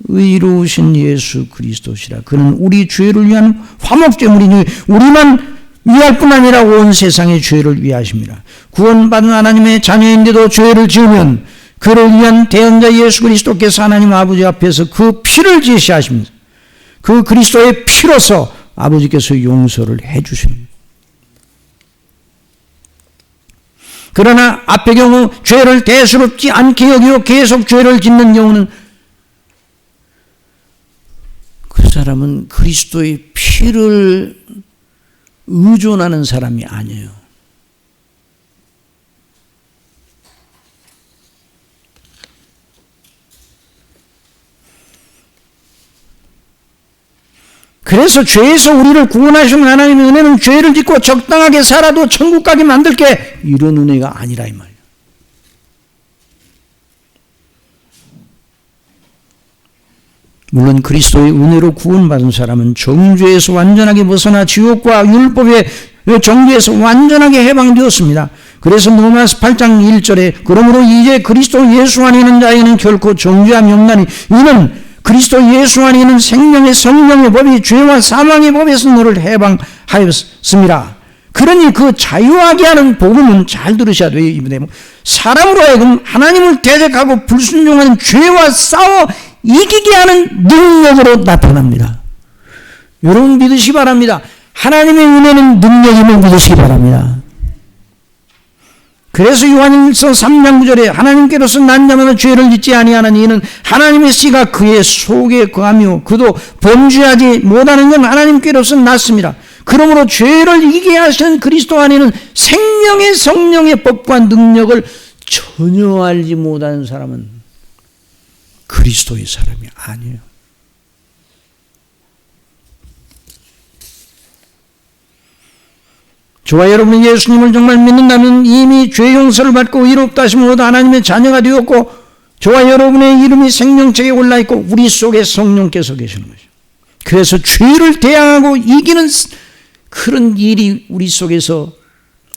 의로우신 예수 그리스도시라. 그는 우리 죄를 위한 화목제물이니 우리만 위할 뿐 아니라 온 세상의 죄를 위하십니다. 구원받은 하나님의 자녀인데도 죄를 지으면 그를 위한 대언자 예수 그리스도께서 하나님 아버지 앞에서 그 피를 제시하십니다. 그 그리스도의 피로서 아버지께서 용서를 해 주십니다. 그러나 앞의 경우 죄를 대수롭지 않게 여기고 계속 죄를 짓는 경우는 그 사람은 그리스도의 피를 의존하는 사람이 아니에요. 그래서 죄에서 우리를 구원하신 하나님의 은혜는 죄를 짓고 적당하게 살아도 천국 가게 만들게, 이런 은혜가 아니라 이 말이에요. 물론 그리스도의 은혜로 구원받은 사람은 정죄에서 완전하게 벗어나 지옥과 율법의 정죄에서 완전하게 해방되었습니다. 그래서 로마서 8장 1절에 그러므로 이제 그리스도 예수 안에 있는 자에게는 결코 정죄함이 없나니 이는 그리스도 예수 안에 있는 생명의 성령의 법이 죄와 사망의 법에서 너를 해방하였습니다. 그러니 그 자유하게 하는 복음은 잘 들으셔야 돼요. 이분에 사람으로 하여금 하나님을 대적하고 불순종하는 죄와 싸워 이기게 하는 능력으로 나타납니다. 여러분 믿으시기 바랍니다. 하나님의 은혜는 능력임을 믿으시기 바랍니다. 그래서 요한일서 3장 9절에 하나님께로서 난 자마다 죄를 짓지 아니하는 이는 하나님의 씨가 그의 속에 거하며 그도 범죄하지 못하는 건 하나님께로서 낫습니다. 그러므로 죄를 이기게 하시는 그리스도 안에는 생명의 성령의 법과 능력을 전혀 알지 못하는 사람은 그리스도의 사람이 아니에요. 저와 여러분이 예수님을 정말 믿는다면 이미 죄 용서를 받고 의롭다 하심으로 하나님의 자녀가 되었고 저와 여러분의 이름이 생명책에 올라있고 우리 속에 성령께서 계시는 거죠. 그래서 죄를 대항하고 이기는 그런 일이 우리 속에서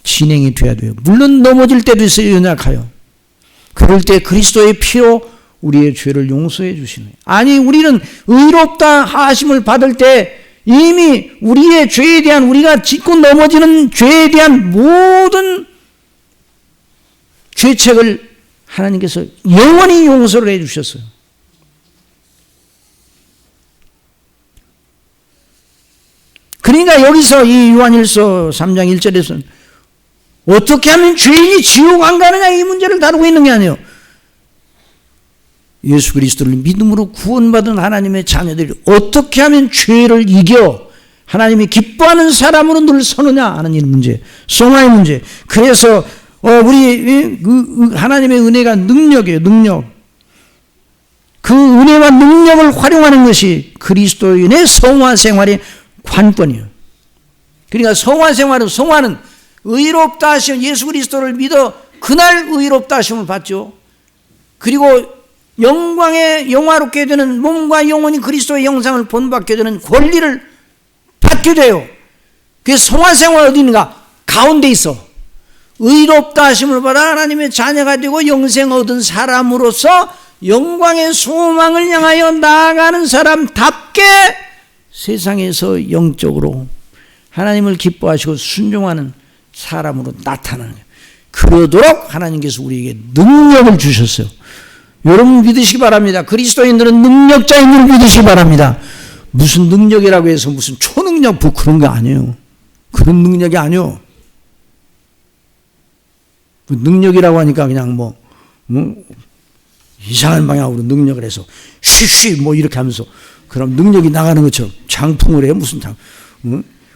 진행이 돼야 돼요. 물론 넘어질 때도 있어요. 연약하여. 그럴 때 그리스도의 피로 우리의 죄를 용서해 주시는 거예요. 아니 우리는 의롭다 하심을 받을 때 이미 우리의 죄에 대한, 우리가 짓고 넘어지는 죄에 대한 모든 죄책을 하나님께서 영원히 용서를 해 주셨어요. 그러니까 여기서 이 요한일서 3장 1절에서는 어떻게 하면 죄인이 지옥 안 가느냐 이 문제를 다루고 있는 게 아니에요. 예수 그리스도를 믿음으로 구원받은 하나님의 자녀들이 어떻게 하면 죄를 이겨 하나님이 기뻐하는 사람으로 늘 서느냐 하는 이 문제, 성화의 문제. 그래서 우리 하나님의 은혜가 능력이에요. 능력. 그 은혜와 능력을 활용하는 것이 그리스도인의 성화 생활의 관건이에요. 그러니까 성화 생활은, 성화는 의롭다 하심, 예수 그리스도를 믿어 그날 의롭다 하심을 받죠. 그리고 영광에 영화롭게 되는, 몸과 영혼이 그리스도의 형상을 본받게 되는 권리를 받게 돼요. 그 성화생활 어디 있는가? 가운데 있어. 의롭다 하심을 받아 하나님의 자녀가 되고 영생 얻은 사람으로서 영광의 소망을 향하여 나아가는 사람답게 세상에서 영적으로 하나님을 기뻐하시고 순종하는 사람으로 나타나는 거예요. 그러도록 하나님께서 우리에게 능력을 주셨어요. 여러분 믿으시기 바랍니다. 그리스도인들은 능력자인 줄 믿으시기 바랍니다. 무슨 능력이라고 해서 무슨 초능력 그런 거 아니에요. 그런 능력이 아니에요. 능력이라고 하니까 그냥 이상한 방향으로 능력을 해서 쉬쉬 이렇게 하면서 그럼 능력이 나가는 것처럼 장풍을 해요. 무슨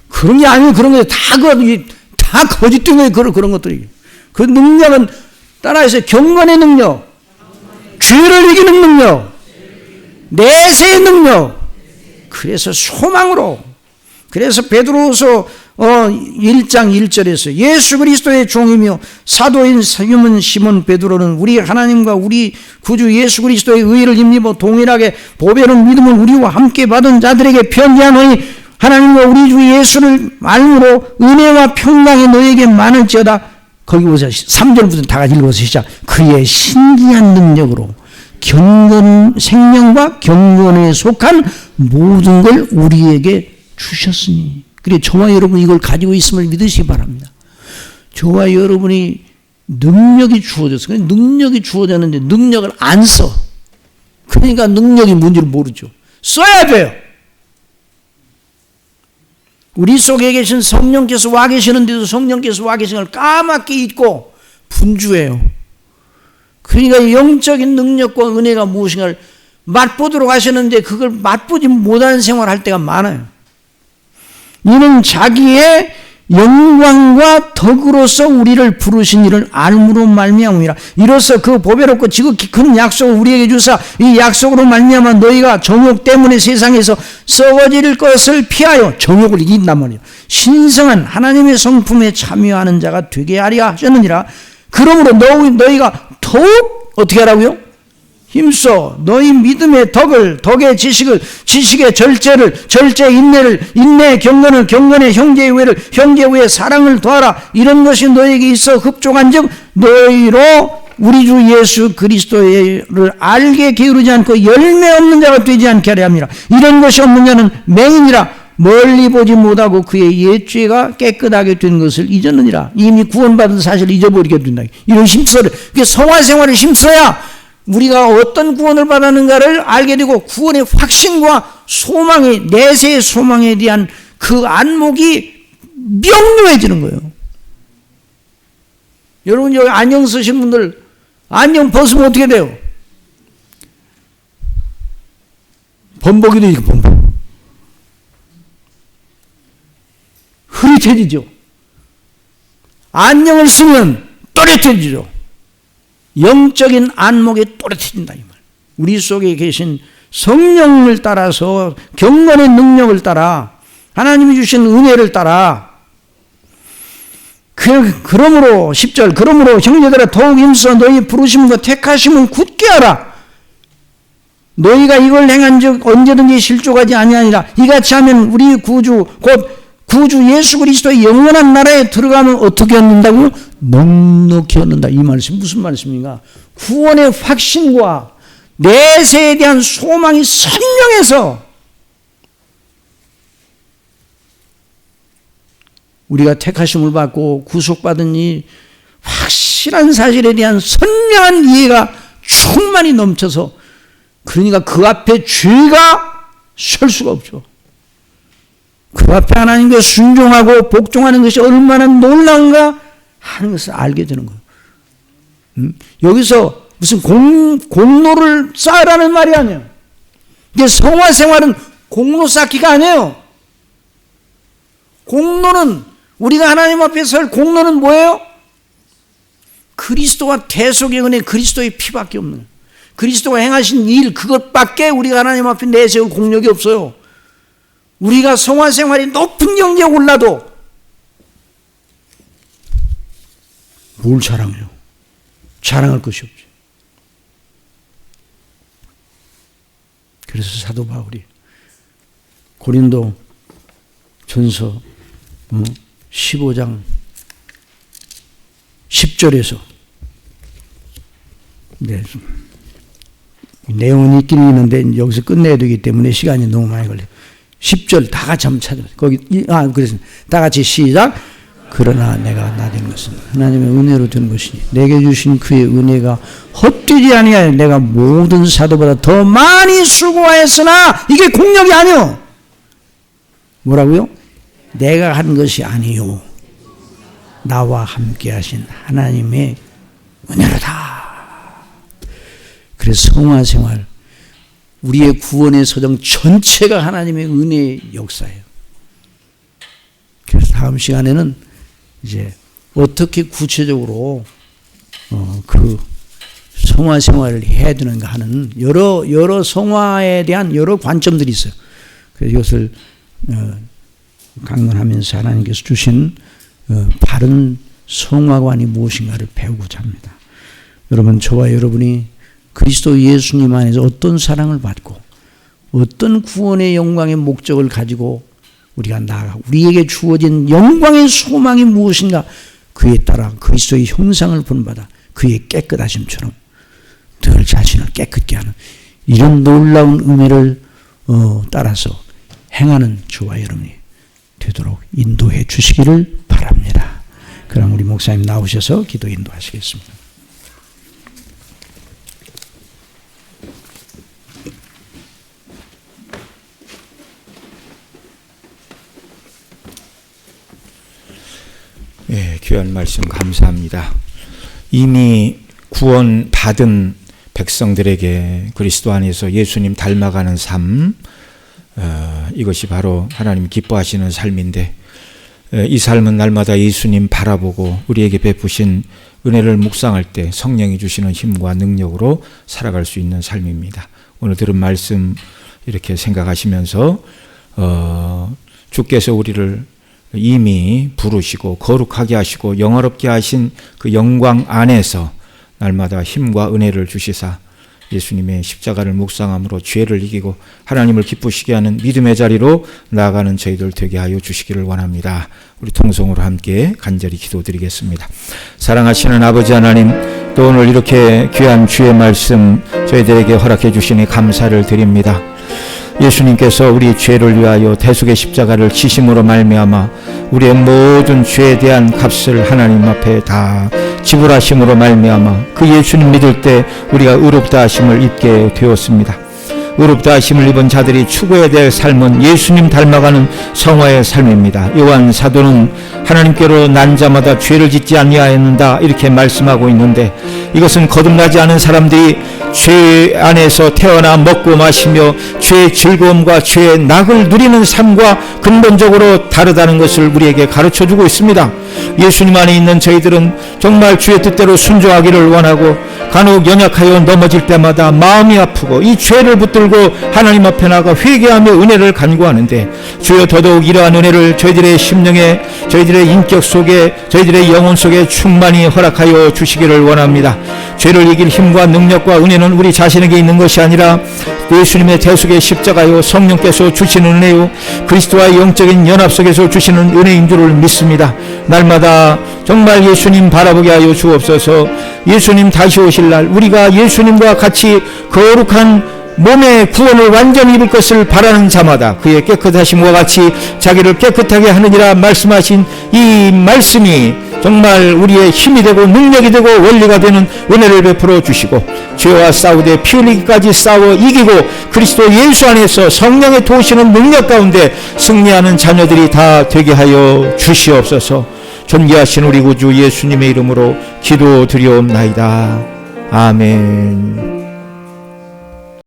그런 게 아니에요. 그런 게 다 거짓된 거예요. 그런 것들이. 그 능력은 따라해서 경건의 능력, 죄를 이기는 능력, 내세의 능력, 그래서 소망으로, 그래서 베드로후서 1장 1절에서 예수 그리스도의 종이며 사도인 시몬 베드로는 우리 하나님과 우리 구주 예수 그리스도의 의를 힘입어 동일하게 보배로운 믿음을 우리와 함께 받은 자들에게 편지하노니 하나님과 우리 주 예수를 알므로 은혜와 평강이 너에게 많을지어다. 거기 보세요. 3절부터 다 같이 읽어서 시작. 그의 신기한 능력으로 생명과 경건에 속한 모든 걸 우리에게 주셨으니. 그래 저와 여러분 이걸 가지고 있음을 믿으시기 바랍니다. 저와 여러분이 능력이 주어졌어요. 능력이 주어졌는데 능력을 안 써. 그러니까 능력이 뭔지를 모르죠. 써야 돼요. 우리 속에 계신 성령께서 와 계시는데도 성령께서 와 계신 걸 까맣게 잊고 분주해요. 그러니까 영적인 능력과 은혜가 무엇인가를 맛보도록 하셨는데 그걸 맛보지 못하는 생활을 할 때가 많아요. 이는 자기의 영광과 덕으로서 우리를 부르신 이를 알므로 말미암음이라. 이로써 그 보배롭고 지극히 큰 약속을 우리에게 주사 이 약속으로 말미암아 너희가 정욕 때문에 세상에서 썩어질 것을 피하여 정욕을 이긴단 말이에요. 신성한 하나님의 성품에 참여하는 자가 되게 하려 하셨느니라. 그러므로 너희가 더욱 어떻게 하라고요? 힘써 너희 믿음의 덕의 지식을, 지식의 절제를, 절제 인내를, 인내의 경건을, 경건의 형제의 우애를, 형제의 우애의 사랑을 더하라. 이런 것이 너에게 있어 흡족한즉 너희로 우리 주 예수 그리스도를 알게 게으르지 않고 열매 없는 자가 되지 않게 하려 함이라. 이런 것이 없는 자는 맹인이라. 멀리 보지 못하고 그의 옛죄가 깨끗하게 된 것을 잊었느니라. 이미 구원받은 사실을 잊어버리게 된다. 이런 심서를, 성화생활을 힘써야 우리가 어떤 구원을 받았는가를 알게 되고 구원의 확신과 소망이, 내세의 소망에 대한 그 안목이 명료해지는 거예요. 여러분 여기 안경 쓰신 분들 안경 벗으면 어떻게 돼요? 범벅이 되니까 범벅. 흐릿해지죠. 안경을 쓰면 또렷해지죠. 영적인 안목이 또렷해진다 이 말. 우리 속에 계신 성령을 따라서 경건의 능력을 따라 하나님이 주신 은혜를 따라 그러므로 10절 그러므로 형제들아 더욱 힘써 너희 부르심과 택하심은 굳게 하라. 너희가 이걸 행한즉 언제든지 실족하지 아니하니라. 이같이 하면 우리 구주 곧 구주 예수 그리스도의 영원한 나라에 들어가면 어떻게 얻는다고요? 넉넉히 얻는다. 이 말씀이 무슨 말씀인가? 구원의 확신과 내세에 대한 소망이 선명해서 우리가 택하심을 받고 구속받은 이 확실한 사실에 대한 선명한 이해가 충만히 넘쳐서 그러니까 그 앞에 죄가 설 수가 없죠. 그 앞에 하나님께 순종하고 복종하는 것이 얼마나 놀라운가 하는 것을 알게 되는 거예요. 여기서 무슨 공로를 쌓으라는 말이 아니에요. 이게 성화 생활은 공로 쌓기가 아니에요. 공로는 우리가 하나님 앞에 설 공로는 뭐예요? 그리스도와 대속의 은혜, 그리스도의 피밖에 없는 거예요. 그리스도가 행하신 일 그것밖에 우리가 하나님 앞에 내세울 공력이 없어요. 우리가 성화 생활이 높은 경지에 올라도 뭘 자랑해요? 자랑할 것이 없죠. 그래서 사도 바울이 고린도 전서 15장 10절에서 네, 내용은 있긴 있는데 여기서 끝내야 되기 때문에 시간이 너무 많이 걸려요. 10절 다 같이 한번 찾아보세요. 거기, 그래서 다 같이 시작. 그러나 내가 나된 것은 하나님의 은혜로 된 것이니 내게 주신 그의 은혜가 헛되지 아니하여 내가 모든 사도보다 더 많이 수고하였으나 이게 공력이 아니요. 뭐라고요? 내가 한 것이 아니요. 나와 함께 하신 하나님의 은혜로다. 그래서 성화생활, 우리의 구원의 서정 전체가 하나님의 은혜의 역사예요. 그래서 다음 시간에는 이제 어떻게 구체적으로 그 성화생활을 해야 되는가 하는 여러 성화에 대한 여러 관점들이 있어요. 그래서 이것을 강론하면서 하나님께서 주신 바른 성화관이 무엇인가를 배우고자 합니다. 여러분, 저와 여러분이 그리스도 예수님 안에서 어떤 사랑을 받고 어떤 구원의 영광의 목적을 가지고 우리가 나아가고 우리에게 주어진 영광의 소망이 무엇인가, 그에 따라 그리스도의 형상을 본받아 그의 깨끗하심처럼 늘 자신을 깨끗게 하는 이런 놀라운 은혜를 따라서 행하는 저와 여러분이 되도록 인도해 주시기를 바랍니다. 그럼 우리 목사님 나오셔서 기도 인도하시겠습니다. 예, 귀한 말씀 감사합니다. 이미 구원 받은 백성들에게 그리스도 안에서 예수님 닮아가는 삶, 이것이 바로 하나님 기뻐하시는 삶인데, 이 삶은 날마다 예수님 바라보고 우리에게 베푸신 은혜를 묵상할 때 성령이 주시는 힘과 능력으로 살아갈 수 있는 삶입니다. 오늘 들은 말씀 이렇게 생각하시면서 주께서 우리를 이미 부르시고 거룩하게 하시고 영화롭게 하신 그 영광 안에서 날마다 힘과 은혜를 주시사 예수님의 십자가를 묵상함으로 죄를 이기고 하나님을 기쁘시게 하는 믿음의 자리로 나아가는 저희들 되게 하여 주시기를 원합니다. 우리 통성으로 함께 간절히 기도드리겠습니다. 사랑하시는 아버지 하나님, 또 오늘 이렇게 귀한 주의 말씀 저희들에게 허락해 주시니 감사를 드립니다. 예수님께서 우리 죄를 위하여 대속의 십자가를 지심으로 말미암아 우리의 모든 죄에 대한 값을 하나님 앞에 다 지불하심으로 말미암아 그 예수님 믿을 때 우리가 의롭다 하심을 입게 되었습니다. 의롭다 하심을 입은 자들이 추구해야 될 삶은 예수님 닮아가는 성화의 삶입니다. 요한 사도는 하나님께로 난 자마다 죄를 짓지 아니하였는다 이렇게 말씀하고 있는데, 이것은 거듭나지 않은 사람들이 죄 안에서 태어나 먹고 마시며 죄의 즐거움과 죄의 낙을 누리는 삶과 근본적으로 다르다는 것을 우리에게 가르쳐주고 있습니다. 예수님 안에 있는 저희들은 정말 주의 뜻대로 순종하기를 원하고 간혹 연약하여 넘어질 때마다 마음이 아프고 이 죄를 붙들고 하나님 앞에 나가 회개하며 은혜를 간구하는데, 주여 더더욱 이러한 은혜를 저희들의 심령에, 저희들의 인격 속에, 저희들의 영혼 속에 충만히 허락하여 주시기를 원합니다. 죄를 이길 힘과 능력과 은혜는 우리 자신에게 있는 것이 아니라 예수님의 대속의 십자가요 성령께서 주시는 은혜요 그리스도와의 영적인 연합 속에서 주시는 은혜인 줄을 믿습니다. 날마다 정말 예수님 바라보게 하여 주옵소서. 예수님 다시 오실 날 우리가 예수님과 같이 거룩한 몸의 구원을 완전히 입을 것을 바라는 자마다 그의 깨끗하심과 같이 자기를 깨끗하게 하느니라 말씀하신 이 말씀이 정말 우리의 힘이 되고 능력이 되고 원리가 되는 은혜를 베풀어 주시고, 죄와 싸우되 피 흘리기까지 싸워 이기고 그리스도 예수 안에서 성령의 도우시는 능력 가운데 승리하는 자녀들이 다 되게 하여 주시옵소서. 존귀하신 우리 구주 예수님의 이름으로 기도드리옵나이다. 아멘.